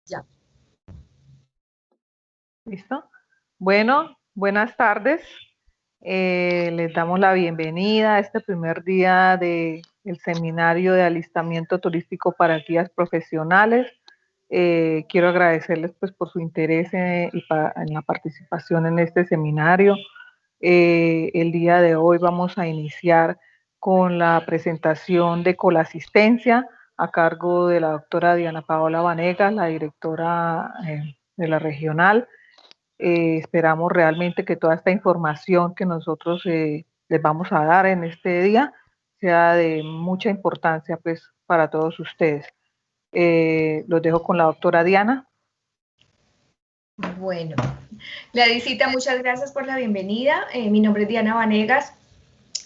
Ya. ¿Listo? Bueno, buenas tardes. Les damos la bienvenida a este primer día del seminario de alistamiento turístico para guías profesionales. Quiero agradecerles pues por su interés en la participación en este seminario. El día de hoy vamos a iniciar con la presentación de Colasistencia a cargo de la doctora Diana Paola Vanegas, la directora de la regional. Esperamos realmente que toda esta información que nosotros les vamos a dar en este día sea de mucha importancia pues para todos ustedes. Los dejo con la doctora Diana. Bueno, Gladysita, muchas gracias por la bienvenida. Mi nombre es Diana Vanegas,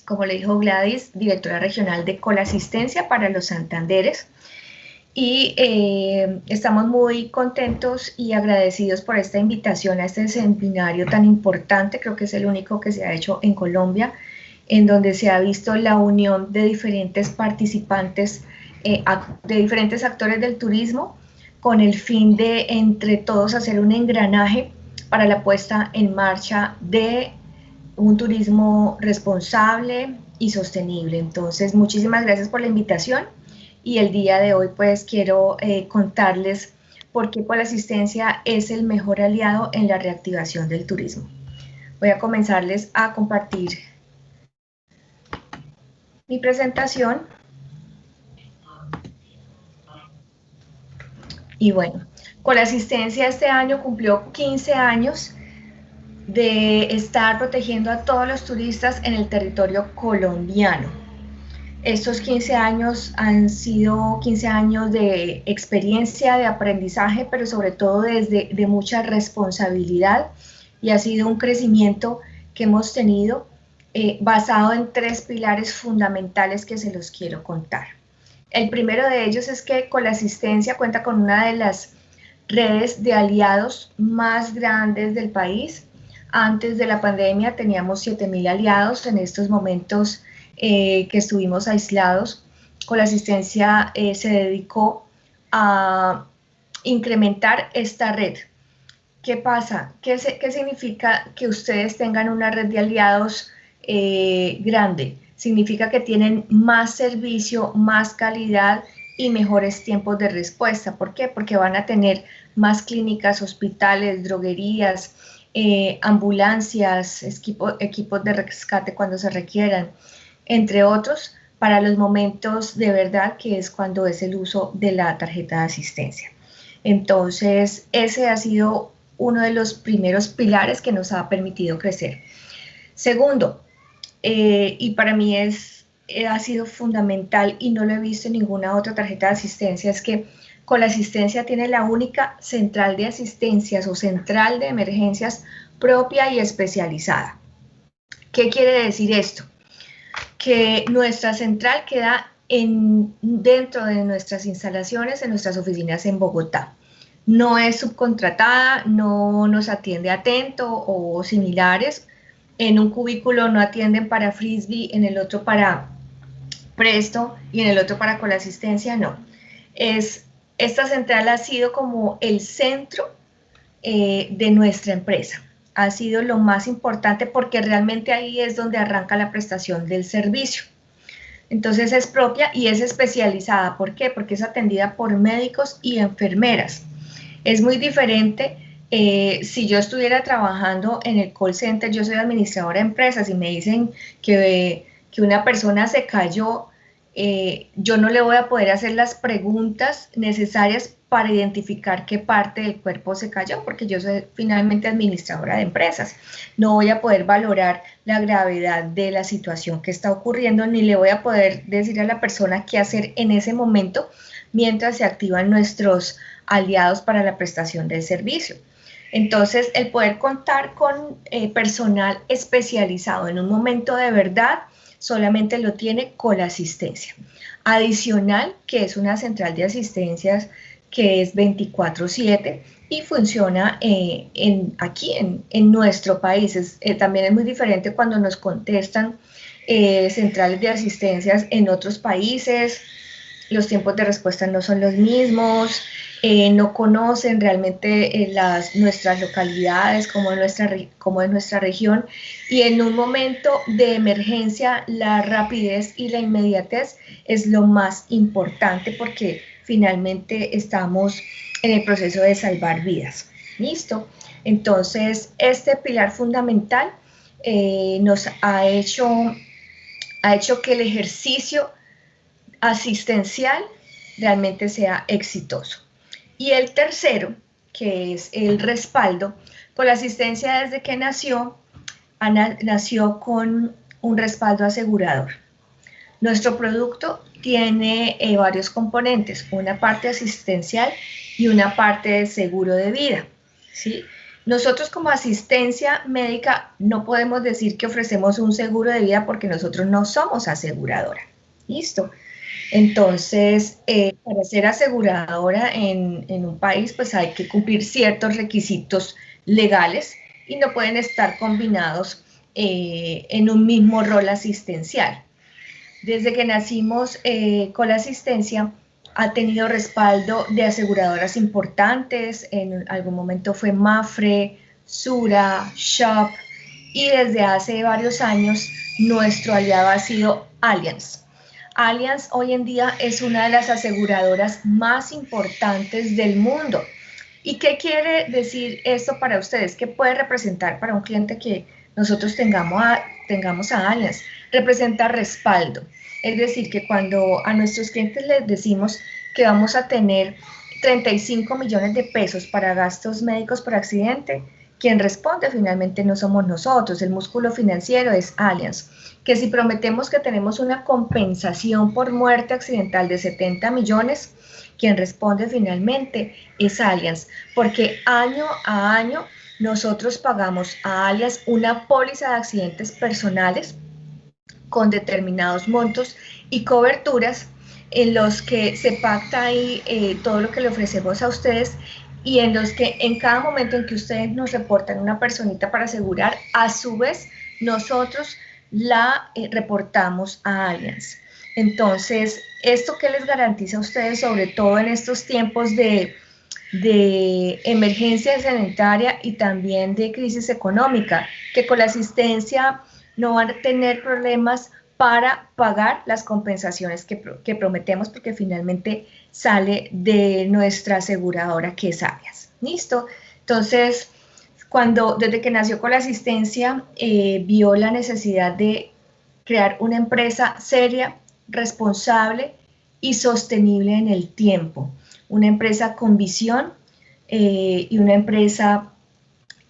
como le dijo Gladys, directora regional de Colasistencia para los Santanderes. Y estamos muy contentos y agradecidos por esta invitación a este seminario tan importante. Creo que es el único que se ha hecho en Colombia, en donde se ha visto la unión de diferentes participantes, de diferentes actores del turismo, con el fin de entre todos hacer un engranaje para la puesta en marcha de un turismo responsable y sostenible. Entonces, muchísimas gracias por la invitación. Y el día de hoy pues quiero contarles por qué Colasistencia es el mejor aliado en la reactivación del turismo. Voy a comenzarles a compartir mi presentación. Y bueno, Colasistencia este año cumplió 15 años de estar protegiendo a todos los turistas en el territorio colombiano. Estos 15 años han sido 15 años de experiencia, de aprendizaje, pero sobre todo de mucha responsabilidad, y ha sido un crecimiento que hemos tenido basado en 3 pilares fundamentales que se los quiero contar. El primero de ellos es que Colasistencia cuenta con una de las redes de aliados más grandes del país. Antes de la pandemia teníamos 7.000 aliados. En estos momentos que estuvimos aislados, Colasistencia se dedicó a incrementar esta red. ¿Qué pasa? ¿Qué significa que ustedes tengan una red de aliados grande? Significa que tienen más servicio, más calidad y mejores tiempos de respuesta. ¿Por qué? Porque van a tener más clínicas, hospitales, droguerías, ambulancias, equipos de rescate cuando se requieran, entre otros, para los momentos de verdad, que es cuando es el uso de la tarjeta de asistencia. Entonces, ese ha sido uno de los primeros pilares que nos ha permitido crecer. Segundo, y para mí ha sido fundamental y no lo he visto en ninguna otra tarjeta de asistencia, es que Colasistencia tiene la única central de asistencias o central de emergencias propia y especializada. ¿Qué quiere decir esto? Que nuestra central queda dentro de nuestras instalaciones, en nuestras oficinas en Bogotá. No es subcontratada, no nos atiende Atento o similares. En un cubículo no atienden para Frisbee, en el otro para Presto y en el otro para Colasistencia, no. Esta central ha sido como el centro de nuestra empresa. Ha sido lo más importante porque realmente ahí es donde arranca la prestación del servicio. Entonces es propia y es especializada. ¿Por qué? Porque es atendida por médicos y enfermeras. Es muy diferente si yo estuviera trabajando en el call center. Yo soy administradora de empresas y me dicen que una persona se cayó, yo no le voy a poder hacer las preguntas necesarias para identificar qué parte del cuerpo se cayó, porque yo soy finalmente administradora de empresas. No voy a poder valorar la gravedad de la situación que está ocurriendo, ni le voy a poder decir a la persona qué hacer en ese momento mientras se activan nuestros aliados para la prestación del servicio. Entonces, el poder contar con personal especializado en un momento de verdad solamente lo tiene Colasistencia. Adicional, que es una central de asistencias que es 24/7 y funciona aquí en nuestro país. También es muy diferente cuando nos contestan centrales de asistencias en otros países. Los tiempos de respuesta no son los mismos, no conocen realmente nuestras localidades, como en nuestra región, y en un momento de emergencia la rapidez y la inmediatez es lo más importante porque finalmente estamos en el proceso de salvar vidas. ¿Listo? Entonces, este pilar fundamental nos ha hecho que el ejercicio asistencial realmente sea exitoso. Y el tercero, que es el respaldo, por la asistencia desde que nació con un respaldo asegurador. Nuestro producto tiene varios componentes, una parte asistencial y una parte de seguro de vida, ¿sí? Nosotros como asistencia médica no podemos decir que ofrecemos un seguro de vida porque nosotros no somos aseguradora. ¿Listo? Entonces, para ser aseguradora en un país, pues hay que cumplir ciertos requisitos legales y no pueden estar combinados en un mismo rol asistencial. Desde que nacimos con la asistencia, ha tenido respaldo de aseguradoras importantes, en algún momento fue Mapfre, Sura, Shop, y desde hace varios años nuestro aliado ha sido Allianz. Allianz hoy en día es una de las aseguradoras más importantes del mundo. ¿Y qué quiere decir esto para ustedes? ¿Qué puede representar para un cliente que nosotros tengamos a Allianz? Representa respaldo. Es decir, que cuando a nuestros clientes les decimos que vamos a tener 35 millones de pesos para gastos médicos por accidente, quien responde finalmente no somos nosotros, el músculo financiero es Allianz. Que si prometemos que tenemos una compensación por muerte accidental de 70 millones, quien responde finalmente es Allianz, porque año a año nosotros pagamos a Allianz una póliza de accidentes personales con determinados montos y coberturas en los que se pacta ahí todo lo que le ofrecemos a ustedes y en los que en cada momento en que ustedes nos reportan una personita para asegurar, a su vez nosotros la reportamos a Allianz. Entonces, ¿esto qué les garantiza a ustedes, sobre todo en estos tiempos de emergencia sanitaria y también de crisis económica? Que con la asistencia no van a tener problemas para pagar las compensaciones que prometemos, porque finalmente sale de nuestra aseguradora, que es Allianz. ¿Listo? Entonces, desde que nació con la asistencia, vio la necesidad de crear una empresa seria, responsable y sostenible en el tiempo. Una empresa con visión y una empresa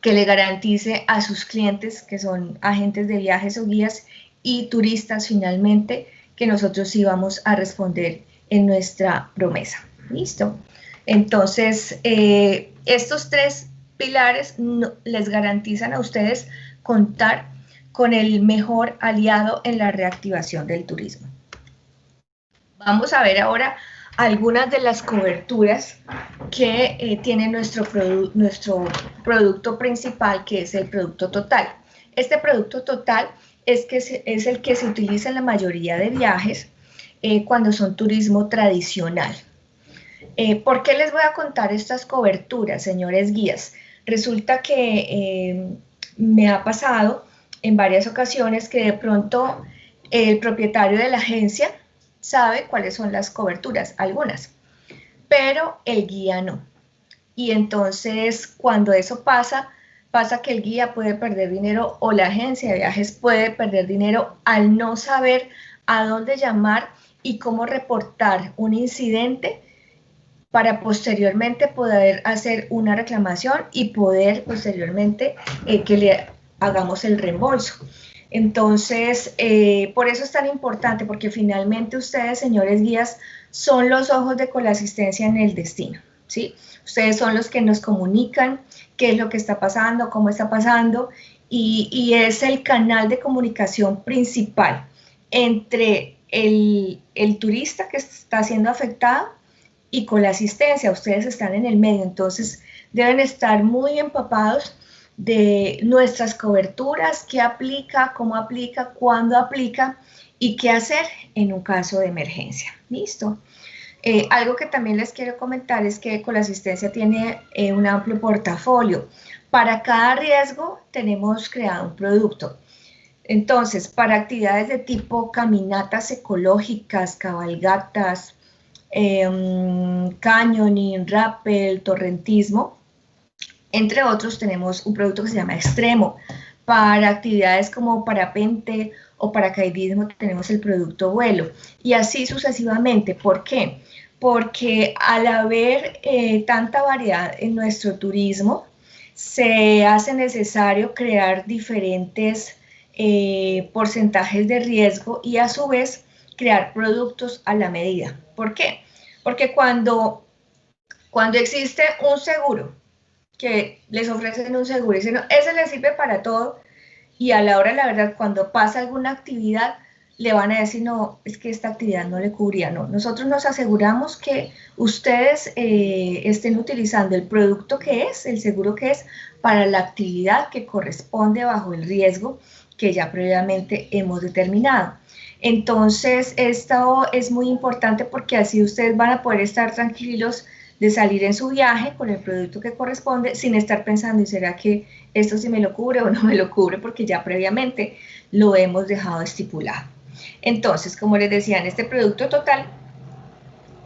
que le garantice a sus clientes, que son agentes de viajes o guías y turistas finalmente, que nosotros íbamos a responder en nuestra promesa. ¿Listo? Entonces, estos tres pilares les garantizan a ustedes contar con el mejor aliado en la reactivación del turismo. Vamos a ver ahora algunas de las coberturas que tiene nuestro producto principal, que es el producto total. Este producto total es el que se utiliza en la mayoría de viajes cuando son turismo tradicional. ¿Por qué les voy a contar estas coberturas, señores guías? Resulta que me ha pasado en varias ocasiones que de pronto el propietario de la agencia sabe cuáles son las coberturas, algunas, pero el guía no. Y entonces cuando eso pasa que el guía puede perder dinero o la agencia de viajes puede perder dinero al no saber a dónde llamar y cómo reportar un incidente para posteriormente poder hacer una reclamación y poder posteriormente que le hagamos el reembolso. Entonces, por eso es tan importante, porque finalmente ustedes, señores guías, son los ojos de Colasistencia en el destino, ¿sí? Ustedes son los que nos comunican qué es lo que está pasando, cómo está pasando, y es el canal de comunicación principal entre el turista que está siendo afectado y Colasistencia. Ustedes están en el medio, entonces deben estar muy empapados de nuestras coberturas, qué aplica, cómo aplica, cuándo aplica y qué hacer en un caso de emergencia. ¿Listo? Algo que también les quiero comentar es que Colasistencia tiene un amplio portafolio. Para cada riesgo tenemos creado un producto. Entonces, para actividades de tipo caminatas ecológicas, cabalgatas, canyoning, rappel, torrentismo, entre otros, tenemos un producto que se llama Extremo. Para actividades como parapente o paracaidismo tenemos el producto vuelo y así sucesivamente. ¿Por qué? Porque al haber tanta variedad en nuestro turismo, se hace necesario crear diferentes porcentajes de riesgo y a su vez crear productos a la medida. ¿Por qué? Porque cuando existe un seguro que les ofrecen un seguro y dicen, no, ese les sirve para todo, y a la hora, la verdad, cuando pasa alguna actividad, le van a decir, no, es que esta actividad no le cubría, no. Nosotros nos aseguramos que ustedes estén utilizando el producto que es, el seguro que es, para la actividad que corresponde bajo el riesgo que ya previamente hemos determinado. Entonces, esto es muy importante porque así ustedes van a poder estar tranquilos de salir en su viaje con el producto que corresponde sin estar pensando, ¿y será que esto sí me lo cubre o no me lo cubre? Porque ya previamente lo hemos dejado estipulado. Entonces, como les decía, en este producto total,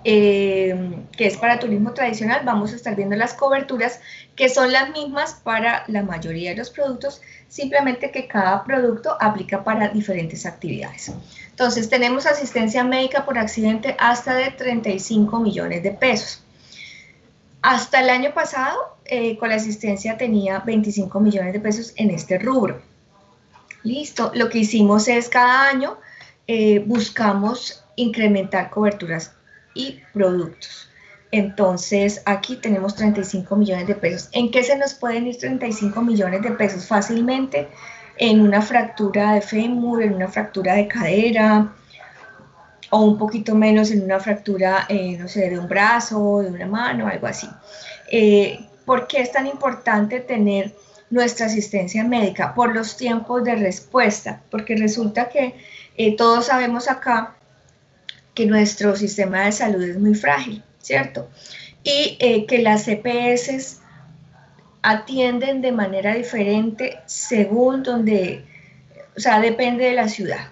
que es para turismo tradicional, vamos a estar viendo las coberturas que son las mismas para la mayoría de los productos, simplemente que cada producto aplica para diferentes actividades. Entonces, tenemos asistencia médica por accidente hasta de 35 millones de pesos. Hasta el año pasado, Colasistencia tenía 25 millones de pesos en este rubro. Listo, lo que hicimos es cada año buscamos incrementar coberturas y productos. Entonces, aquí tenemos 35 millones de pesos. ¿En qué se nos pueden ir 35 millones de pesos? Fácilmente en una fractura de fémur, en una fractura de cadera, o un poquito menos en una fractura, no sé, de un brazo, de una mano, algo así. ¿Por qué es tan importante tener nuestra asistencia médica? Por los tiempos de respuesta, porque resulta que todos sabemos acá que nuestro sistema de salud es muy frágil, ¿cierto? Y que las EPS atienden de manera diferente según donde, o sea, depende de la ciudad.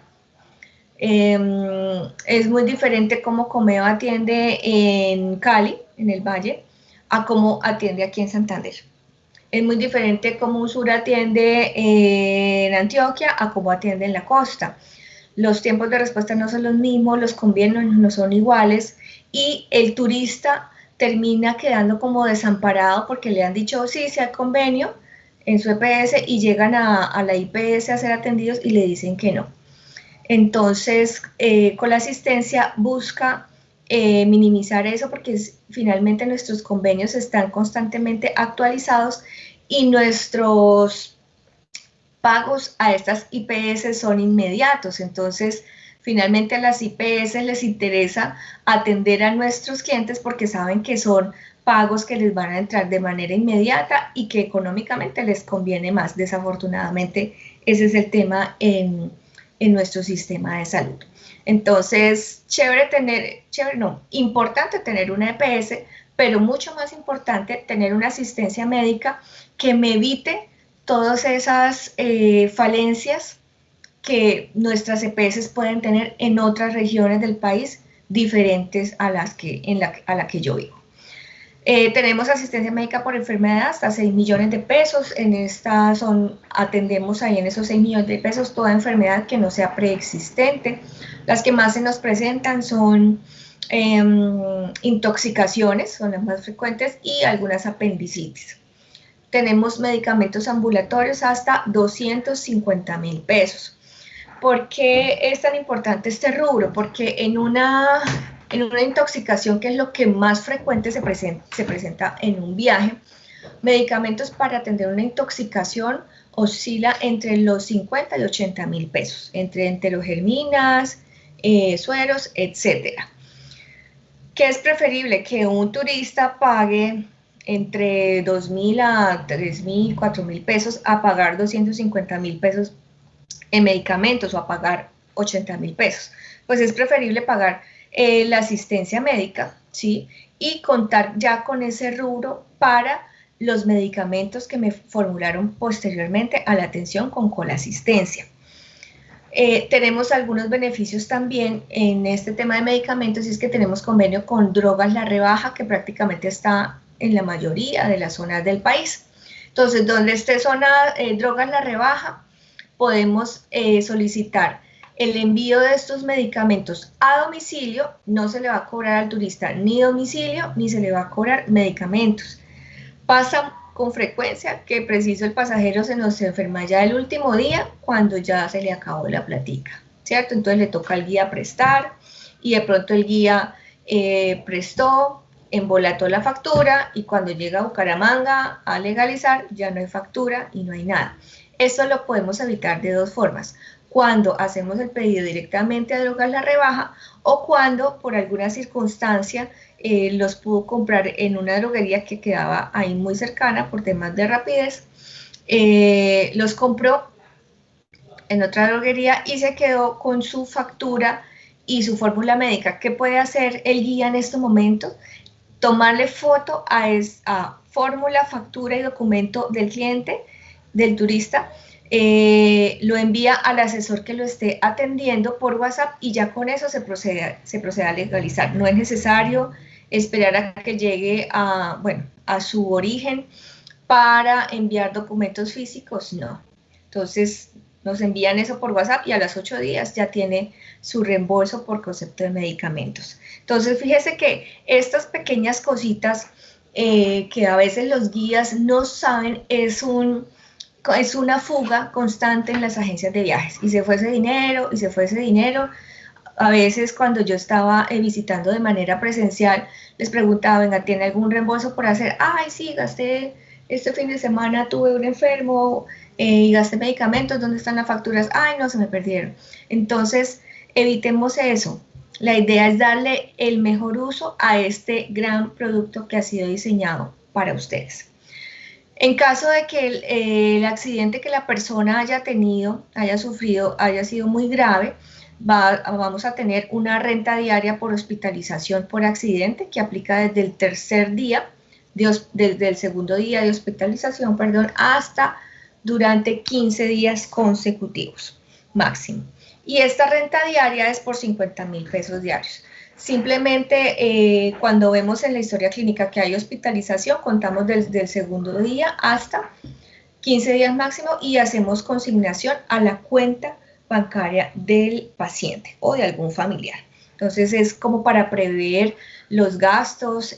Es muy diferente cómo Comeo atiende en Cali, en el Valle, a cómo atiende aquí en Santander. Es muy diferente cómo Usura atiende en Antioquia a cómo atiende en la costa. Los tiempos de respuesta no son los mismos, los convenios no son iguales y el turista termina quedando como desamparado porque le han dicho sí, sea convenio en su EPS y llegan a la IPS a ser atendidos y le dicen que no. Entonces, Colasistencia busca minimizar eso porque finalmente nuestros convenios están constantemente actualizados y nuestros pagos a estas IPS son inmediatos. Entonces, finalmente a las IPS les interesa atender a nuestros clientes porque saben que son pagos que les van a entrar de manera inmediata y que económicamente les conviene más. Desafortunadamente, ese es el tema en nuestro sistema de salud. Entonces, importante tener una EPS, pero mucho más importante tener una asistencia médica que me evite todas esas falencias que nuestras EPS pueden tener en otras regiones del país diferentes a la que yo vivo. Tenemos asistencia médica por enfermedad hasta 6 millones de pesos. En esta atendemos ahí en esos 6 millones de pesos toda enfermedad que no sea preexistente. Las que más se nos presentan son intoxicaciones, son las más frecuentes, y algunas apendicitis. Tenemos medicamentos ambulatorios hasta 250,000 pesos. ¿Por qué es tan importante este rubro? Porque en una intoxicación, que es lo que más frecuente se presenta en un viaje, medicamentos para atender una intoxicación oscila entre los 50 y 80,000 pesos, entre enterogerminas, sueros, etcétera. ¿Qué es preferible? Que un turista pague entre 2,000 a 3,000, 4,000 pesos a pagar 250,000 pesos en medicamentos o a pagar 80,000 pesos. Pues es preferible pagar la asistencia médica, ¿sí? Y contar ya con ese rubro para los medicamentos que me formularon posteriormente a la atención con colasistencia. Tenemos algunos beneficios también en este tema de medicamentos, y es que tenemos convenio con Drogas La Rebaja, que prácticamente está en la mayoría de las zonas del país. Entonces, donde esté Drogas La Rebaja, podemos solicitar el envío de estos medicamentos a domicilio. No se le va a cobrar al turista ni domicilio, ni se le va a cobrar medicamentos. Pasa con frecuencia que preciso el pasajero se nos enferma ya el último día cuando ya se le acabó la platica, ¿cierto? Entonces le toca al guía prestar, y de pronto el guía prestó, embolató la factura, y cuando llega a Bucaramanga a legalizar ya no hay factura y no hay nada. Esto lo podemos evitar de dos formas: cuando hacemos el pedido directamente a Drogas La Rebaja, o cuando por alguna circunstancia los pudo comprar en una droguería que quedaba ahí muy cercana por temas de rapidez. Los compró en otra droguería y se quedó con su factura y su fórmula médica. ¿Qué puede hacer el guía en estos momentos? Tomarle foto a fórmula, factura y documento del cliente, del turista, lo envía al asesor que lo esté atendiendo por WhatsApp, y ya con eso se procede a legalizar. No es necesario esperar a que llegue a su origen para enviar documentos físicos, no. Entonces nos envían eso por WhatsApp y a los 8 días ya tiene su reembolso por concepto de medicamentos. Entonces fíjese que estas pequeñas cositas que a veces los guías no saben, es una fuga constante en las agencias de viajes, y se fue ese dinero, y se fue ese dinero. A veces cuando yo estaba visitando de manera presencial, les preguntaba, venga, ¿tiene algún reembolso por hacer? Ay, sí, gasté este fin de semana, tuve un enfermo y gasté medicamentos, ¿dónde están las facturas? Ay, no, se me perdieron. Entonces, evitemos eso. La idea es darle el mejor uso a este gran producto que ha sido diseñado para ustedes. En caso de que el accidente que la persona haya tenido, haya sufrido, haya sido muy grave, vamos a tener una renta diaria por hospitalización por accidente que aplica desde el tercer día, desde el segundo día de hospitalización, hasta durante 15 días consecutivos máximo. Y esta renta diaria es por 50.000 pesos diarios. Simplemente cuando vemos en la historia clínica que hay hospitalización, contamos desde el segundo día hasta 15 días máximo, y hacemos consignación a la cuenta bancaria del paciente o de algún familiar. Entonces es como para prever los gastos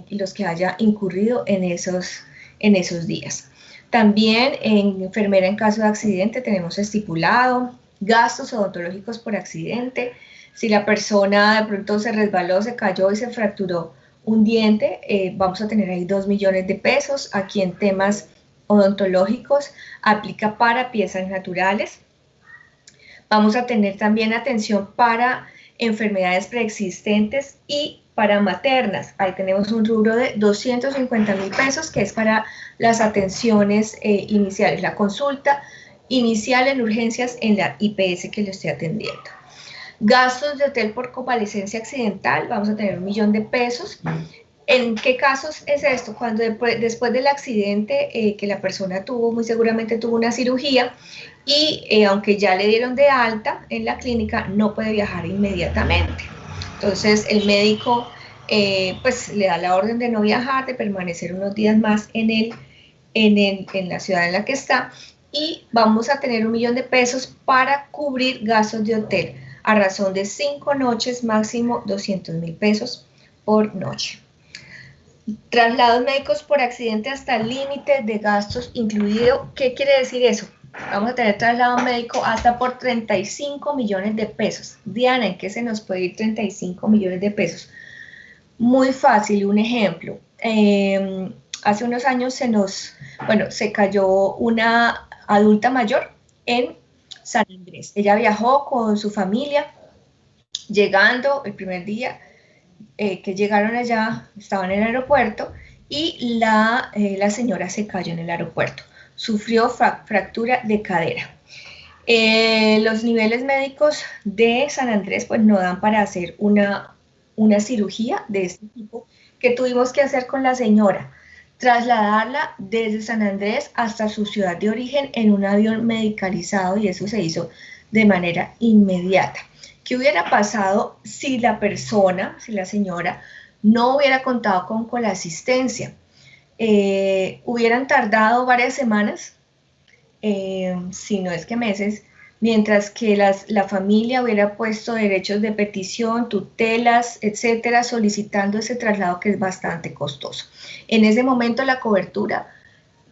los que haya incurrido en esos días. También en enfermera en caso de accidente tenemos estipulado gastos odontológicos por accidente. Si la persona de pronto se resbaló, se cayó y se fracturó un diente, vamos a tener ahí 2 millones de pesos. Aquí en temas odontológicos aplica para piezas naturales. Vamos a tener también atención para enfermedades preexistentes y para maternas. Ahí tenemos un rubro de 250.000 pesos, que es para las atenciones iniciales, la consulta inicial en urgencias en la IPS que le estoy atendiendo. Gastos de hotel por convalecencia accidental, vamos a tener 1 millón de pesos. ¿En qué casos es esto? Cuando después del accidente que la persona tuvo, muy seguramente tuvo una cirugía, y aunque ya le dieron de alta en la clínica, no puede viajar inmediatamente. Entonces el médico pues le da la orden de no viajar, de permanecer unos días más en la ciudad en la que está, y vamos a tener 1 millón de pesos para cubrir gastos de hotel a razón de 5 noches, máximo 200.000 pesos por noche. Traslados médicos por accidente hasta el límite de gastos incluido. ¿Qué quiere decir eso? Vamos a tener traslado médico hasta por 35 millones de pesos. Diana, ¿en qué se nos puede ir 35 millones de pesos? Muy fácil, un ejemplo. Hace unos años se cayó una adulta mayor en San Andrés. Ella viajó con su familia, llegando el primer día que llegaron allá, estaban en el aeropuerto, y la señora se cayó en el aeropuerto. Sufrió fractura de cadera. Los niveles médicos de San Andrés pues no dan para hacer una una cirugía de este tipo que tuvimos que hacer con la señora, trasladarla desde San Andrés hasta su ciudad de origen en un avión medicalizado, y eso se hizo de manera inmediata. ¿Qué hubiera pasado si la persona, si la señora, no hubiera contado con colasistencia? Hubieran tardado varias semanas, si no es que meses, mientras que la familia hubiera puesto derechos de petición, tutelas, etcétera, solicitando ese traslado que es bastante costoso. En ese momento la cobertura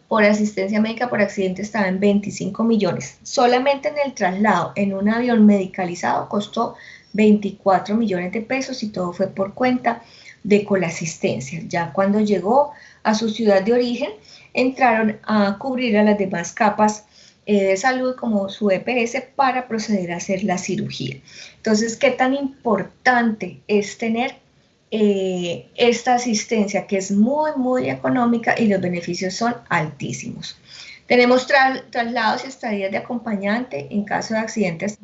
por asistencia médica por accidente estaba en 25 millones. Solamente en el traslado en un avión medicalizado costó 24 millones de pesos, y todo fue por cuenta de colasistencia. Ya cuando llegó a su ciudad de origen, entraron a cubrir a las demás capas de salud como su EPS para proceder a hacer la cirugía. Entonces, ¿qué tan importante es tener esta asistencia, que es muy, muy económica y los beneficios son altísimos? Tenemos traslados y estadías de acompañante en caso de accidentes,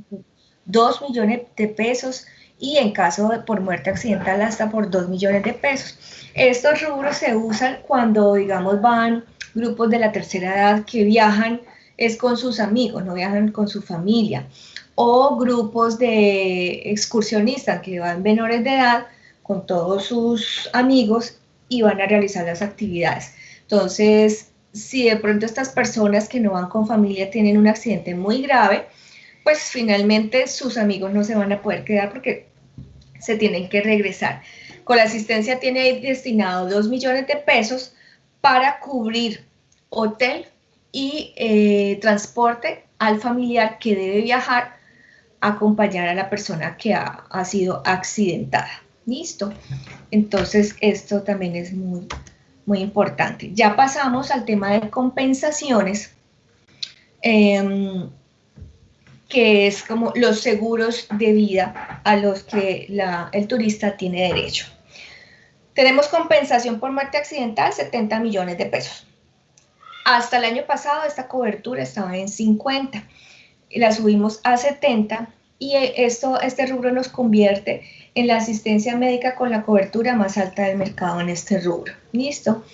2 millones de pesos, y en caso de por muerte accidental hasta por 2 millones de pesos. Estos rubros se usan cuando, digamos, van grupos de la tercera edad que viajan es con sus amigos, no viajan con su familia, o grupos de excursionistas que van menores de edad con todos sus amigos y van a realizar las actividades. Entonces, si de pronto estas personas que no van con familia tienen un accidente muy grave, pues finalmente sus amigos no se van a poder quedar porque se tienen que regresar. Colasistencia tiene destinado 2 millones de pesos para cubrir hotel y transporte al familiar que debe viajar a acompañar a la persona que ha sido accidentada. ¿Listo? Entonces esto también es muy, muy importante. Ya pasamos al tema de compensaciones, que es como los seguros de vida a los que el turista tiene derecho. Tenemos compensación por muerte accidental, 70 millones de pesos. Hasta el año pasado esta cobertura estaba en 50, la subimos a 70, y este rubro nos convierte en la asistencia médica con la cobertura más alta del mercado en este rubro. ¿Listo?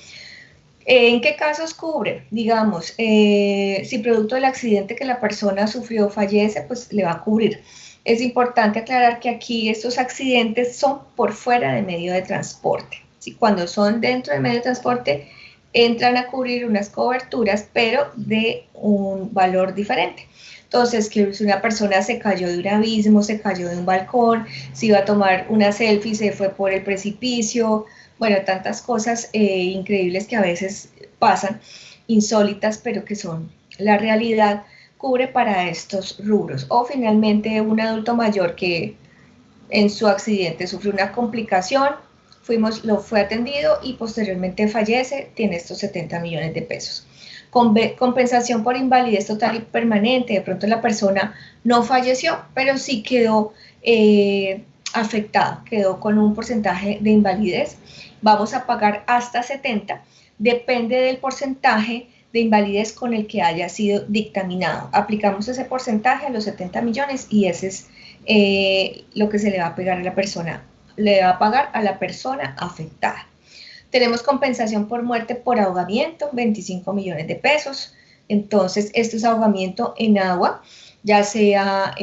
¿En qué casos cubre? Digamos, si producto del accidente que la persona sufrió fallece, pues le va a cubrir. Es importante aclarar que aquí estos accidentes son por fuera del medio de transporte. ¿Sí? Cuando son dentro del medio de transporte, entran a cubrir unas coberturas, pero de un valor diferente. Entonces, que si una persona se cayó de un abismo, se cayó de un balcón, se iba a tomar una selfie, se fue por el precipicio, bueno, tantas cosas increíbles que a veces pasan, insólitas, pero que son la realidad, cubre para estos rubros. O finalmente un adulto mayor que en su accidente sufrió una complicación, lo fue atendido y posteriormente fallece, tiene estos 70 millones de pesos. Compensación por invalidez total y permanente, de pronto la persona no falleció, pero sí quedó afectada, quedó con un porcentaje de invalidez. Vamos a pagar hasta 70, depende del porcentaje de invalidez con el que haya sido dictaminado. Aplicamos ese porcentaje a los 70 millones y ese es lo que se le va a pagar a la persona, afectada. Tenemos compensación por muerte por ahogamiento, 25 millones de pesos. Entonces, esto es ahogamiento en agua, ya sea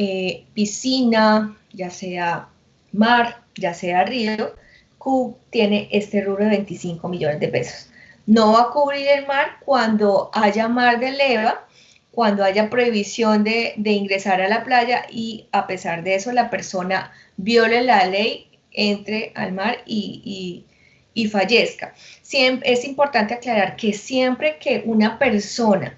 piscina, ya sea mar, ya sea río. Q tiene este rubro de 25 millones de pesos. No va a cubrir el mar cuando haya mar de leva, cuando haya prohibición de ingresar a la playa y a pesar de eso la persona viole la ley, entre al mar y fallezca. Es importante aclarar que siempre que una persona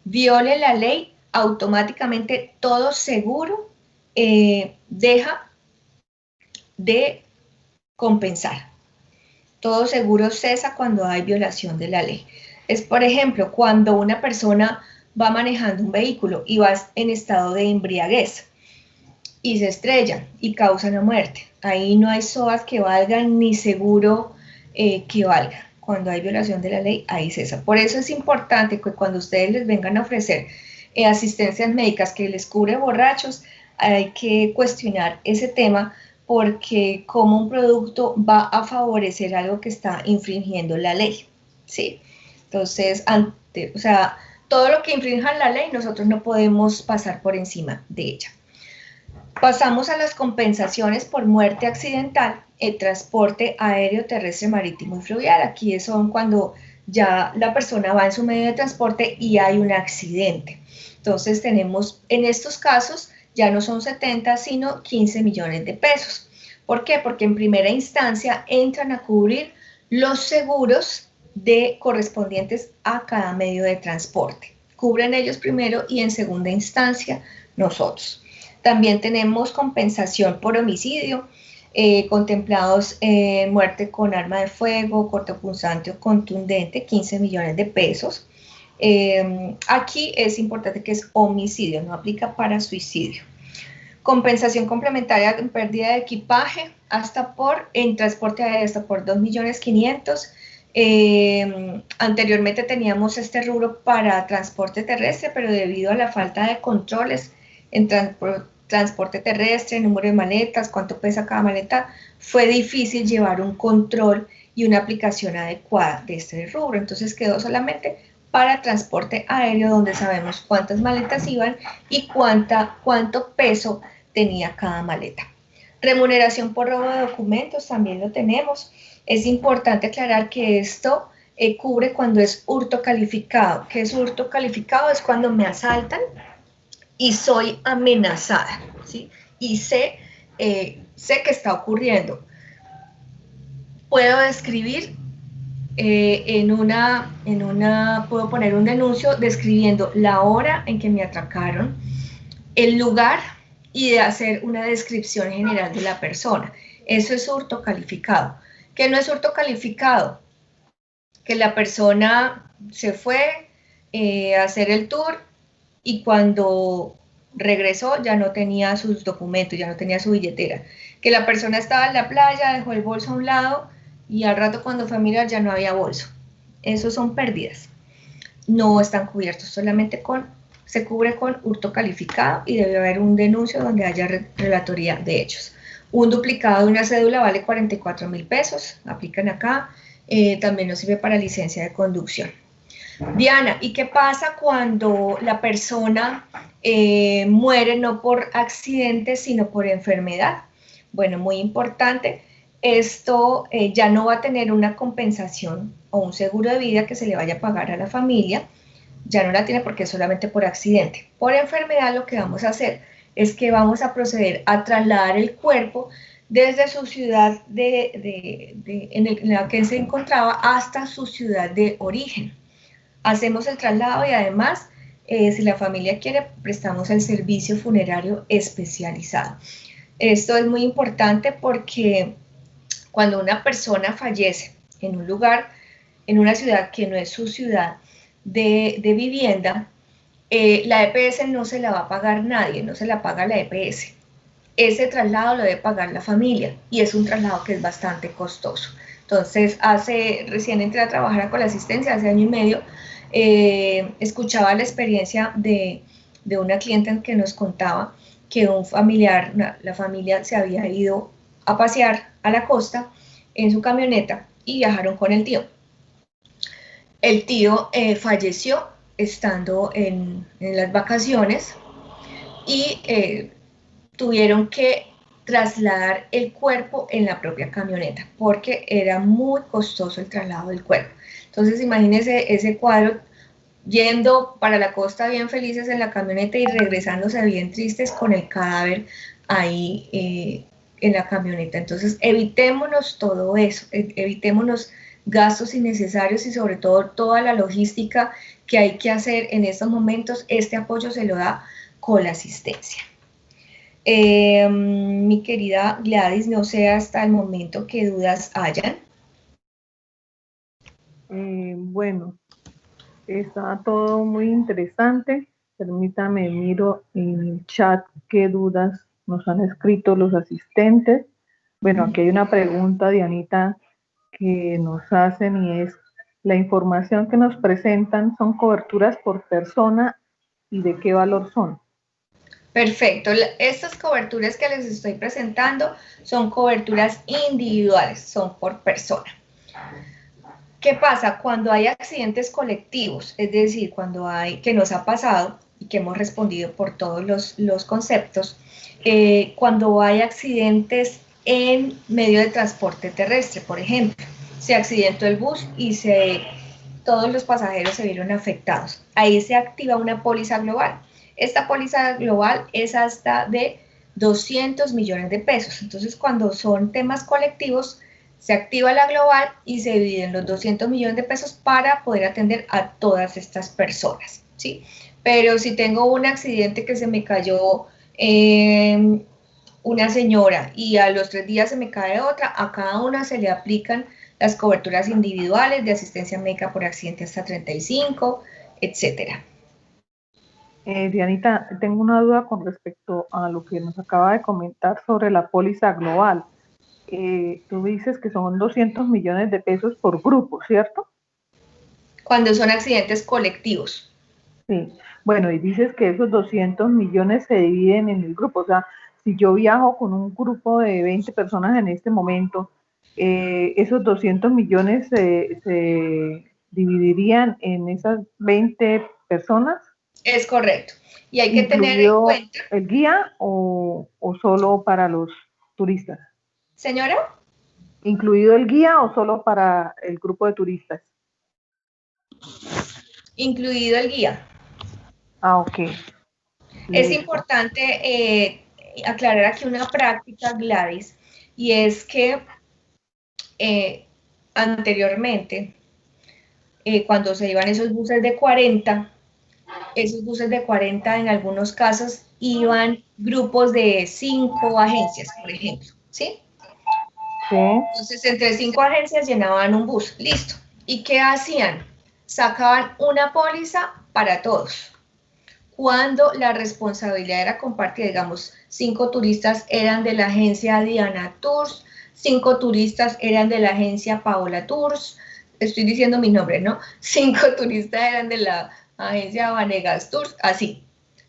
viole la ley, automáticamente todo seguro deja de compensar. Todo seguro cesa cuando hay violación de la ley. Es, por ejemplo, cuando una persona va manejando un vehículo y va en estado de embriaguez y se estrella y causa una muerte. Ahí no hay SOAT que valgan ni seguro que valga. Cuando hay violación de la ley, ahí cesa. Por eso es importante que cuando ustedes les vengan a ofrecer asistencias médicas que les cubre borrachos, hay que cuestionar ese tema porque como un producto va a favorecer algo que está infringiendo la ley, ¿sí? Entonces, o sea, todo lo que infrinja la ley, nosotros no podemos pasar por encima de ella. Pasamos a las compensaciones por muerte accidental, el transporte aéreo, terrestre, marítimo y fluvial. Aquí son cuando ya la persona va en su medio de transporte y hay un accidente. Entonces tenemos, en estos casos, ya no son 70, sino 15 millones de pesos. ¿Por qué? Porque en primera instancia entran a cubrir los seguros correspondientes a cada medio de transporte. Cubren ellos primero y en segunda instancia nosotros. También tenemos compensación por homicidio, contemplados muerte con arma de fuego, cortopunzante o contundente, 15 millones de pesos. Aquí es importante que es homicidio, no aplica para suicidio. Compensación complementaria en pérdida de equipaje, en transporte aéreo hasta por 2.500.000. Anteriormente teníamos este rubro para transporte terrestre, pero debido a la falta de controles en transporte terrestre, número de maletas, cuánto pesa cada maleta, fue difícil llevar un control y una aplicación adecuada de este rubro. Entonces quedó solamente para transporte aéreo, donde sabemos cuántas maletas iban y cuánto peso tenía cada maleta. Remuneración por robo de documentos también lo tenemos. Es importante aclarar que esto cubre cuando es hurto calificado. ¿Qué es hurto calificado? Es cuando me asaltan y soy amenazada, ¿sí? Y sé que está ocurriendo. Puedo describir puedo poner un denuncio describiendo la hora en que me atracaron, el lugar y de hacer una descripción general de la persona. Eso es hurto calificado. ¿Qué no es hurto calificado? Que la persona se fue a hacer el tour y cuando regresó ya no tenía sus documentos, ya no tenía su billetera. Que la persona estaba en la playa, dejó el bolso a un lado y al rato cuando fue a mirar ya no había bolso. Esos son pérdidas. No están cubiertos, se cubre con hurto calificado y debe haber un denuncio donde haya relatoría de hechos. Un duplicado de una cédula vale 44.000 pesos, aplican acá, también nos sirve para licencia de conducción. Diana, ¿y qué pasa cuando la persona muere no por accidente, sino por enfermedad? Bueno, muy importante, esto ya no va a tener una compensación o un seguro de vida que se le vaya a pagar a la familia, ya no la tiene porque es solamente por accidente. Por enfermedad lo que vamos a hacer es que vamos a proceder a trasladar el cuerpo desde su ciudad en la que se encontraba hasta su ciudad de origen. Hacemos el traslado y además, si la familia quiere, prestamos el servicio funerario especializado. Esto es muy importante porque cuando una persona fallece en un lugar, en una ciudad que no es su ciudad de vivienda, la EPS no se la va a pagar nadie, no se la paga la EPS. Ese traslado lo debe pagar la familia y es un traslado que es bastante costoso. Entonces, recién entré a trabajar con la asistencia, hace año y medio, escuchaba la experiencia de una cliente que nos contaba que un familiar, la familia se había ido a pasear a la costa en su camioneta y viajaron con el tío. El tío falleció estando en las vacaciones y tuvieron que trasladar el cuerpo en la propia camioneta porque era muy costoso el traslado del cuerpo. Entonces imagínense ese cuadro, yendo para la costa bien felices en la camioneta y regresándose bien tristes con el cadáver ahí en la camioneta. Entonces evitémonos todo eso, evitémonos gastos innecesarios y sobre todo toda la logística que hay que hacer en estos momentos. Este apoyo se lo da con la asistencia. Mi querida Gladys, no sé hasta el momento qué dudas hayan. Bueno, está todo muy interesante. Permítame, miro en el chat qué dudas nos han escrito los asistentes. Bueno, aquí hay una pregunta, Dianita, que nos hacen y es, ¿la información que nos presentan son coberturas por persona y de qué valor son? Perfecto. Estas coberturas que les estoy presentando son coberturas individuales, son por persona. ¿Qué pasa? Cuando hay accidentes colectivos, es decir, cuando hay, que nos ha pasado y que hemos respondido por todos los conceptos, cuando hay accidentes en medio de transporte terrestre, por ejemplo, se accidentó el bus y todos los pasajeros se vieron afectados. Ahí se activa una póliza global. Esta póliza global es hasta de 200 millones de pesos. Entonces, cuando son temas colectivos, se activa la global y se dividen los 200 millones de pesos para poder atender a todas estas personas, ¿sí? Pero si tengo un accidente que se me cayó una señora y a los 3 días se me cae otra, a cada una se le aplican las coberturas individuales de asistencia médica por accidente hasta 35, etcétera. Dianita, tengo una duda con respecto a lo que nos acaba de comentar sobre la póliza global. Tú dices que son 200 millones de pesos por grupo, ¿cierto? Cuando son accidentes colectivos. Sí. Bueno, y dices que esos 200 millones se dividen en el grupo. O sea, si yo viajo con un grupo de 20 personas en este momento, esos 200 millones se dividirían en esas 20 personas. Es correcto. Y hay que tener en ¿Incluido cuenta... el guía o solo para los turistas? Señora. ¿Incluido el guía o solo para el grupo de turistas? Incluido el guía. Ah, ok. Es Listo. importante aclarar aquí una práctica, Gladys, y es que anteriormente, cuando se iban esos buses de 40, esos buses de 40 en algunos casos iban grupos de 5 agencias, por ejemplo, ¿sí? Sí. Entonces, entre 5 agencias llenaban un bus, listo. ¿Y qué hacían? Sacaban una póliza para todos. Cuando la responsabilidad era compartida, digamos, 5 turistas eran de la agencia Diana Tours, 5 turistas eran de la agencia Paola Tours, estoy diciendo mi nombre, ¿no? 5 turistas eran de la agencia Vanegas Tours, así.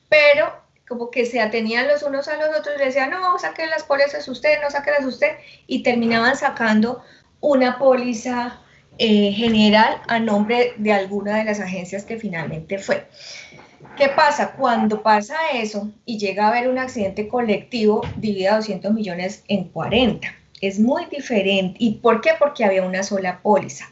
Pero como que se atenían los unos a los otros y le decían, no, saquen las pólizas usted, no sáquenlas usted, y terminaban sacando una póliza general a nombre de alguna de las agencias que finalmente fue. ¿Qué pasa? Cuando pasa eso y llega a haber un accidente colectivo, divide a 200 millones en 40. Es muy diferente. ¿Y por qué? Porque había una sola póliza.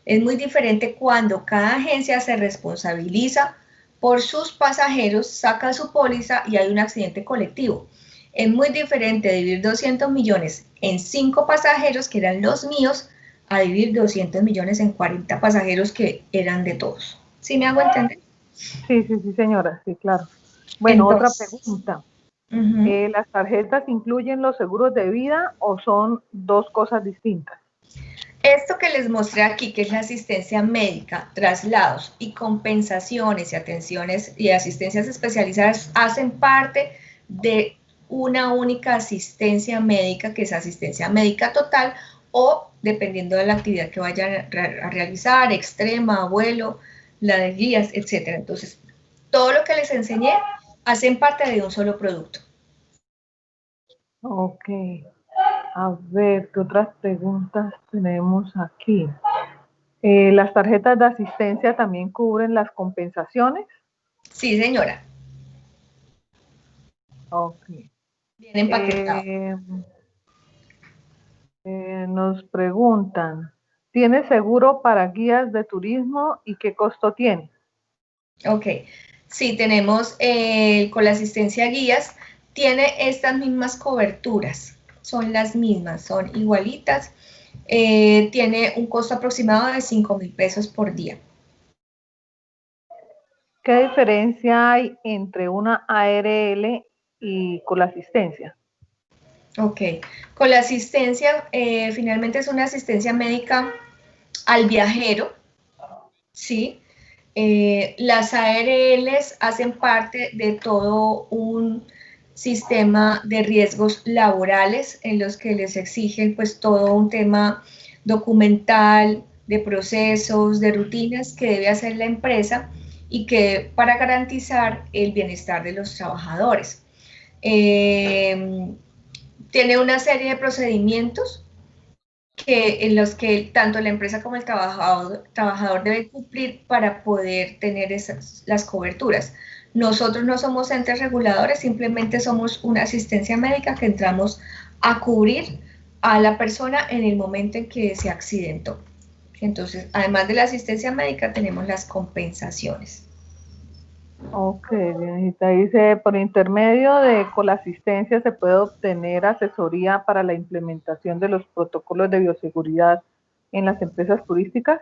Es muy diferente cuando cada agencia se responsabiliza por sus pasajeros, saca su póliza y hay un accidente colectivo. Es muy diferente dividir 200 millones en 5 pasajeros, que eran los míos, a dividir 200 millones en 40 pasajeros que eran de todos. ¿Sí me hago entender? Sí, señora, sí, claro. Bueno, entonces, otra pregunta. ¿Las tarjetas incluyen los seguros de vida o son dos cosas distintas? Esto que les mostré aquí, que es la asistencia médica, traslados y compensaciones y atenciones y asistencias especializadas, hacen parte de una única asistencia médica, que es asistencia médica total, o dependiendo de la actividad que vayan a realizar, extrema, vuelo, la de guías, etc. Entonces, todo lo que les enseñé hacen parte de un solo producto. Ok. A ver, ¿qué otras preguntas tenemos aquí? ¿Las tarjetas de asistencia también cubren las compensaciones? Sí, señora. Ok. Bien empaquetado. Nos preguntan, ¿tiene seguro para guías de turismo y qué costo tiene? Ok, sí, tenemos con la asistencia guías, tiene estas mismas coberturas, son las mismas, son igualitas, tiene un costo aproximado de 5,000 pesos por día. ¿Qué diferencia hay entre una ARL y con la asistencia? Ok, con la asistencia, finalmente es una asistencia médica al viajero, ¿sí? Las ARLs hacen parte de todo un sistema de riesgos laborales en los que les exigen pues todo un tema documental, de procesos, de rutinas que debe hacer la empresa y que para garantizar el bienestar de los trabajadores. Tiene una serie de procedimientos en los que tanto la empresa como el trabajador debe cumplir para poder tener las coberturas. Nosotros no somos entes reguladores, simplemente somos una asistencia médica que entramos a cubrir a la persona en el momento en que se accidentó. Entonces, además de la asistencia médica, tenemos las compensaciones. Ok, Dianita, dice, por intermedio de Colasistencia se puede obtener asesoría para la implementación de los protocolos de bioseguridad en las empresas turísticas.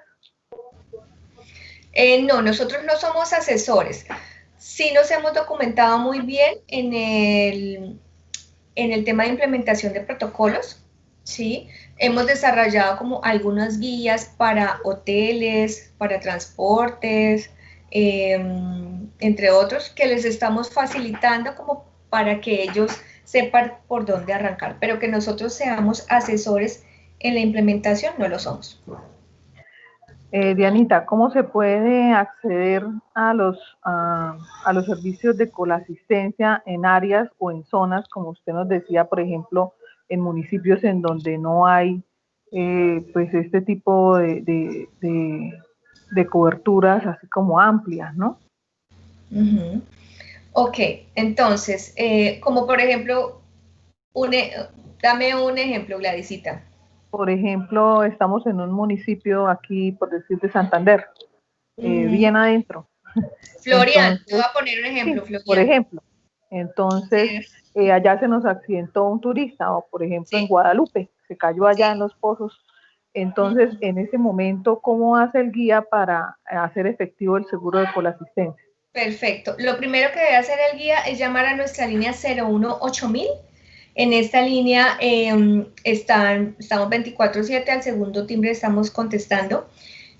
No, nosotros no somos asesores. Sí nos hemos documentado muy bien en el tema de implementación de protocolos, ¿sí? Hemos desarrollado como algunas guías para hoteles, para transportes, entre otros, que les estamos facilitando como para que ellos sepan por dónde arrancar, pero que nosotros seamos asesores en la implementación, no lo somos. Dianita, ¿cómo se puede acceder a los servicios de colasistencia en áreas o en zonas, como usted nos decía, por ejemplo, en municipios en donde no hay pues este tipo de coberturas así como amplias, ¿no? Ok, entonces, como por ejemplo, dame un ejemplo, Gladysita. Por ejemplo, estamos en un municipio aquí, por decir, de Santander, bien adentro. Florian, te voy Entonces, a poner un ejemplo, sí, por Florian. ejemplo. Entonces, allá se nos accidentó un turista, o por ejemplo en Guadalupe, se cayó allá en los pozos. Entonces, en ese momento, ¿cómo hace el guía para hacer efectivo el seguro de colasistencia? Perfecto. Lo primero que debe hacer el guía es llamar a nuestra línea 018.000. En esta línea estamos 24/7, al segundo timbre estamos contestando.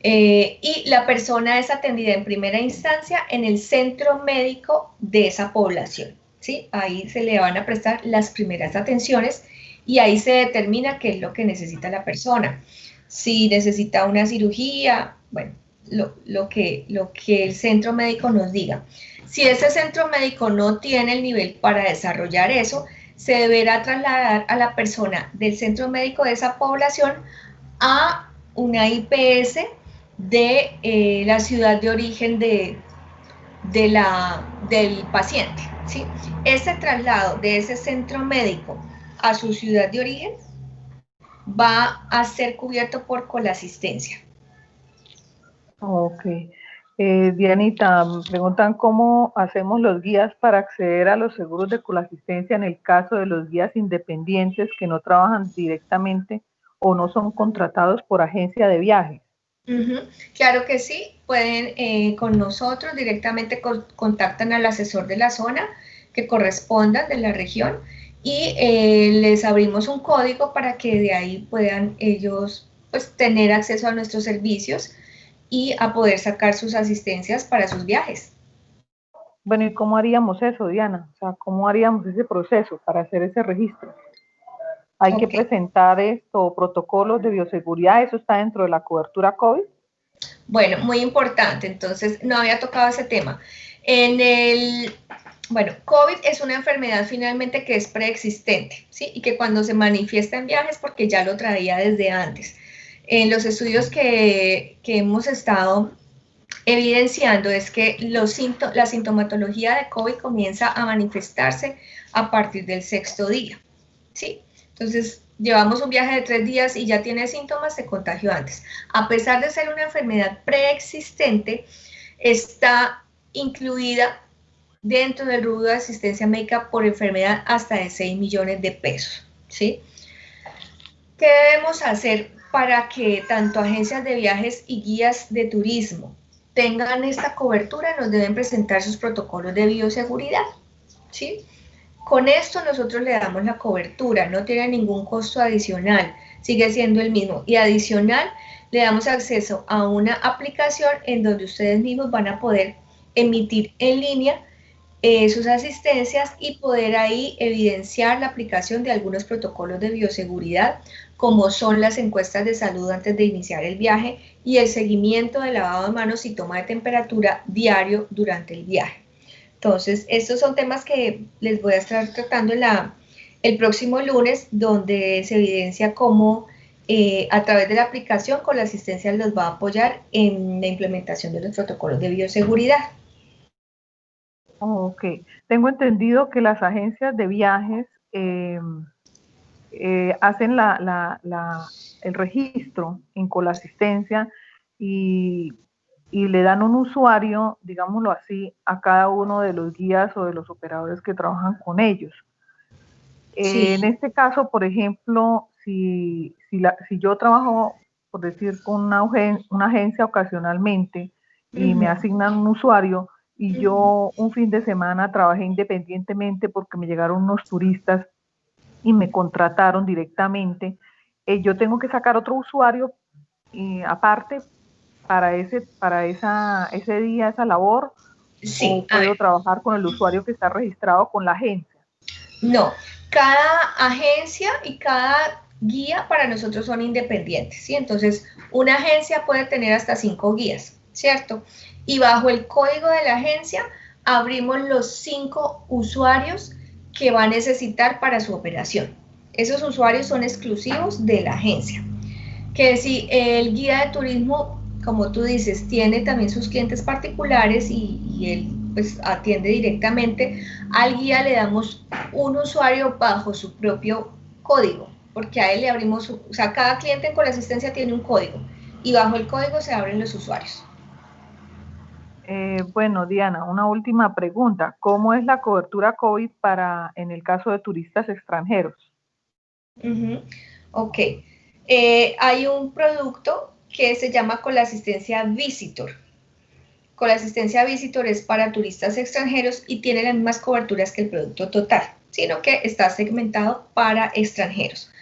Y la persona es atendida en primera instancia en el centro médico de esa población, ¿sí? Ahí se le van a prestar las primeras atenciones y ahí se determina qué es lo que necesita la persona. Si necesita una cirugía, bueno, lo que el centro médico nos diga. Si ese centro médico no tiene el nivel para desarrollar eso, se deberá trasladar a la persona del centro médico de esa población a una IPS de la ciudad de origen del paciente, ¿sí? Ese traslado de ese centro médico a su ciudad de origen va a ser cubierto por colasistencia. Ok. Dianita, me preguntan cómo hacemos los guías para acceder a los seguros de colasistencia en el caso de los guías independientes que no trabajan directamente o no son contratados por agencia de viajes. Claro que sí, pueden con nosotros directamente contactan al asesor de la zona que corresponda de la región y les abrimos un código para que de ahí puedan ellos pues tener acceso a nuestros servicios y a poder sacar sus asistencias para sus viajes. Bueno, ¿y cómo haríamos eso, Diana? O sea, ¿cómo haríamos ese proceso para hacer ese registro? Hay que presentar protocolos de bioseguridad, eso está dentro de la cobertura COVID. Bueno, muy importante, entonces no había tocado ese tema. Bueno, COVID es una enfermedad finalmente que es preexistente, ¿sí? Y que cuando se manifiesta en viajes porque ya lo traía desde antes. En los estudios que hemos estado evidenciando es que la sintomatología de COVID comienza a manifestarse a partir del 6º día, ¿sí? Entonces, llevamos un viaje de 3 días y ya tiene síntomas, se contagió antes. A pesar de ser una enfermedad preexistente, está incluida dentro del rubro de asistencia médica por enfermedad hasta de 6 millones de pesos, ¿sí? ¿Qué debemos hacer para que tanto agencias de viajes y guías de turismo tengan esta cobertura? Nos deben presentar sus protocolos de bioseguridad, ¿sí? Con esto nosotros le damos la cobertura, no tiene ningún costo adicional, sigue siendo el mismo. Y adicional, le damos acceso a una aplicación en donde ustedes mismos van a poder emitir en línea sus asistencias y poder ahí evidenciar la aplicación de algunos protocolos de bioseguridad, como son las encuestas de salud antes de iniciar el viaje y el seguimiento de lavado de manos y toma de temperatura diario durante el viaje. Entonces, estos son temas que les voy a estar tratando el próximo lunes, donde se evidencia cómo a través de la aplicación con la asistencia los va a apoyar en la implementación de los protocolos de bioseguridad. Ok, tengo entendido que las agencias de viajes hacen el registro en Colasistencia y, y le dan un usuario, digámoslo así, a cada uno de los guías o de los operadores que trabajan con ellos. Sí. En este caso, por ejemplo, si yo trabajo, por decir, con una agencia ocasionalmente y me asignan un usuario y yo un fin de semana trabajé independientemente porque me llegaron unos turistas y me contrataron directamente, yo tengo que sacar otro usuario aparte para ese día, esa labor, Sí, o a puedo ver, trabajar con el usuario que está registrado con la agencia. no, cada agencia y cada guía para nosotros son independientes, ¿sí? Entonces, una agencia puede tener hasta 5 guías, ¿cierto? Y bajo el código de la agencia abrimos los 5 usuarios que va a necesitar para su operación. Esos usuarios son exclusivos de la agencia. Que si el guía de turismo, como tú dices, tiene también sus clientes particulares y él pues atiende directamente, al guía le damos un usuario bajo su propio código, porque a él le abrimos, o sea, cada cliente con la asistencia tiene un código y bajo el código se abren los usuarios. Bueno, Diana, una última pregunta. ¿Cómo es la cobertura COVID en el caso de turistas extranjeros? Ok. Hay un producto que se llama Colasistencia Visitor. Colasistencia Visitor es para turistas extranjeros y tiene las mismas coberturas que el producto total, sino que está segmentado para extranjeros.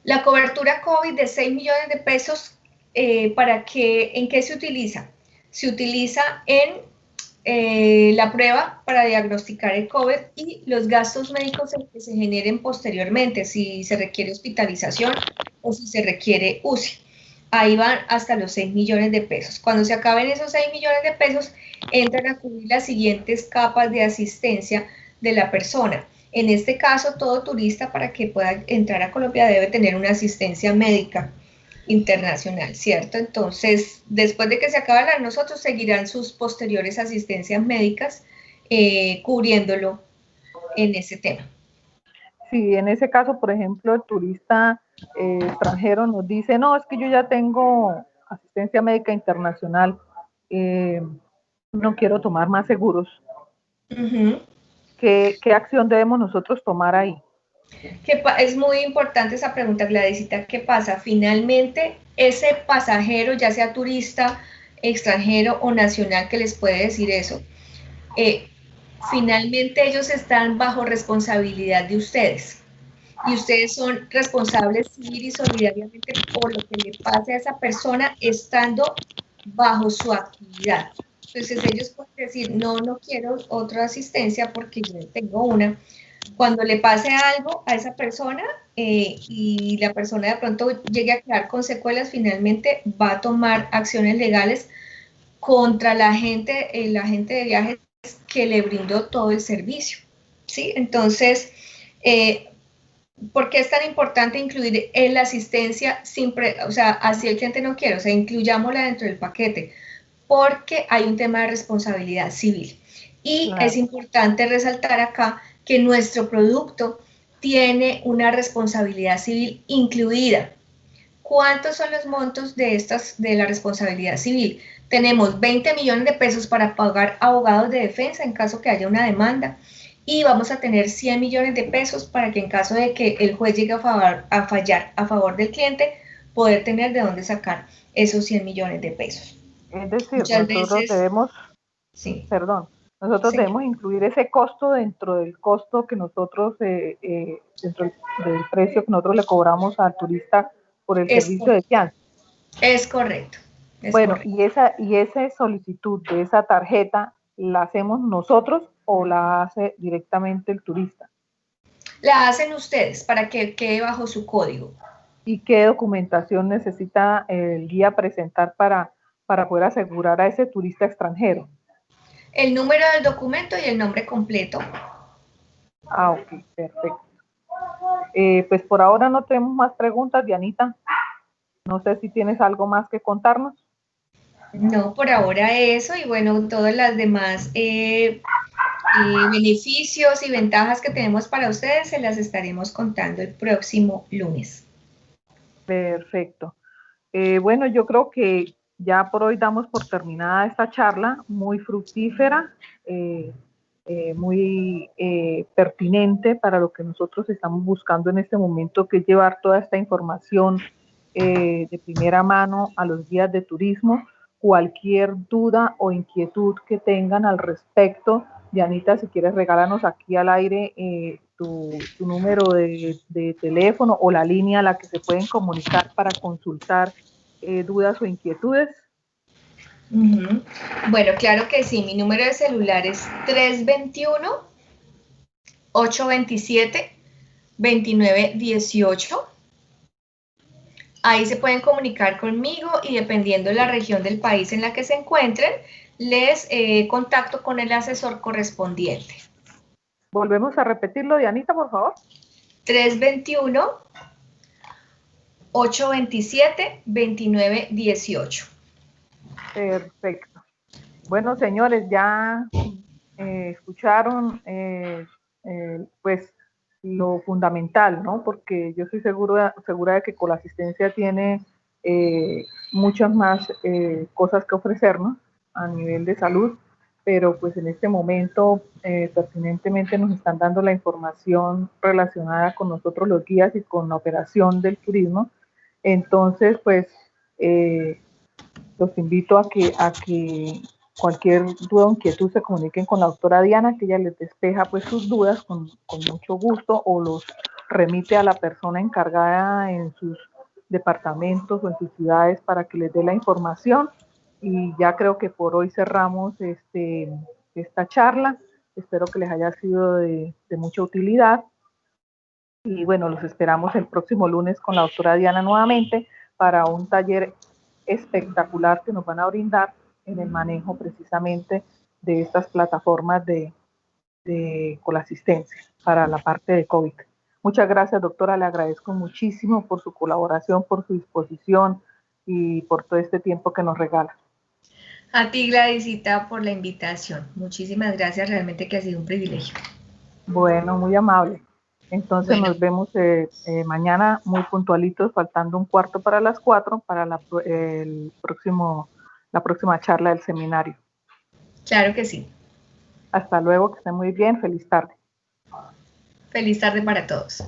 La cobertura COVID de 6 millones de pesos, ¿en qué se utiliza? Se utiliza en la prueba para diagnosticar el COVID y los gastos médicos que se generen posteriormente, si se requiere hospitalización o si se requiere UCI. Ahí van hasta los 6 millones de pesos. Cuando se acaben esos 6 millones de pesos, entran a cubrir las siguientes capas de asistencia de la persona. En este caso, todo turista para que pueda entrar a Colombia debe tener una asistencia médica internacional, ¿cierto? Entonces, después de que se acabe la de nosotros, seguirán sus posteriores asistencias médicas cubriéndolo en ese tema. Si en ese caso, por ejemplo, el turista extranjero nos dice, no, es que yo ya tengo asistencia médica internacional, no quiero tomar más seguros, ¿qué acción debemos nosotros tomar ahí? Es muy importante esa pregunta, Gladysita. ¿Qué pasa? Finalmente, ese pasajero, ya sea turista, extranjero o nacional, que les puede decir eso, finalmente ellos están bajo responsabilidad de ustedes. Y ustedes son responsables civil y solidariamente por lo que le pase a esa persona estando bajo su actividad. Entonces ellos pueden decir, no, no quiero otra asistencia porque yo tengo una. Cuando le pase algo a esa persona y la persona de pronto llegue a quedar con secuelas, finalmente va a tomar acciones legales contra el agente de viajes que le brindó todo el servicio. ¿Sí? Entonces, ¿por qué es tan importante incluir la asistencia siempre, o sea, así el cliente no quiere, o sea, incluyámosla dentro del paquete? Porque hay un tema de responsabilidad civil. Y Claro. es importante resaltar acá que nuestro producto tiene una responsabilidad civil incluida. ¿Cuántos son los montos de la responsabilidad civil? Tenemos 20 millones de pesos para pagar abogados de defensa en caso que haya una demanda y vamos a tener 100 millones de pesos para que en caso de que el juez llegue a fallar a favor del cliente, poder tener de dónde sacar esos 100 millones de pesos. Es decir, Muchas veces, sí, nosotros señor. debemos incluir ese costo dentro del costo que nosotros, dentro del precio que nosotros le cobramos al turista por el Es servicio de correcto. fianza. Es correcto. Es Bueno, correcto. y esa solicitud de esa tarjeta, ¿la hacemos nosotros o la hace directamente el turista? La hacen ustedes para que quede bajo su código. ¿Y qué documentación necesita el guía presentar para poder asegurar a ese turista extranjero? El número del documento y el nombre completo. Ah, ok, perfecto. Pues por ahora no tenemos más preguntas, Dianita. No sé si tienes algo más que contarnos. No, por ahora eso y bueno, todas las demás beneficios y ventajas que tenemos para ustedes se las estaremos contando el próximo lunes. Perfecto. Bueno, yo creo que ya por hoy damos por terminada esta charla, muy fructífera, muy pertinente para lo que nosotros estamos buscando en este momento, que es llevar toda esta información de primera mano a los guías de turismo. Cualquier duda o inquietud que tengan al respecto, Dianita, si quieres regálanos aquí al aire tu número de teléfono o la línea a la que se pueden comunicar para consultar dudas o inquietudes. Bueno, claro que sí, mi número de celular es 321-827-2918. Ahí se pueden comunicar conmigo y dependiendo de la región del país en la que se encuentren, les contacto con el asesor correspondiente. Volvemos a repetirlo, Dianita, por favor. 321-827-2918. Perfecto. Bueno, señores, ya escucharon pues lo fundamental, ¿no? Porque yo estoy segura de que Colasistencia tiene muchas más cosas que ofrecernos a nivel de salud, pero pues en este momento pertinentemente nos están dando la información relacionada con nosotros los guías y con la operación del turismo. Entonces, pues los invito a que cualquier duda o inquietud se comuniquen con la doctora Diana, que ella les despeja pues sus dudas con mucho gusto o los remite a la persona encargada en sus departamentos o en sus ciudades para que les dé la información. Y ya creo que por hoy cerramos esta charla. Espero que les haya sido de mucha utilidad. Y bueno, los esperamos el próximo lunes con la doctora Diana nuevamente para un taller espectacular que nos van a brindar en el manejo precisamente de estas plataformas de colasistencia para la parte de COVID. Muchas gracias, doctora. Le agradezco muchísimo por su colaboración, por su disposición y por todo este tiempo que nos regala. A ti, Gladysita, por la invitación. Muchísimas gracias, realmente que ha sido un privilegio. Bueno, muy amable. Entonces Bueno, nos vemos mañana muy puntualitos, faltando un cuarto para las 4 para la próxima charla del seminario. claro que sí. Hasta luego, que estén muy bien, feliz tarde. Feliz tarde para todos.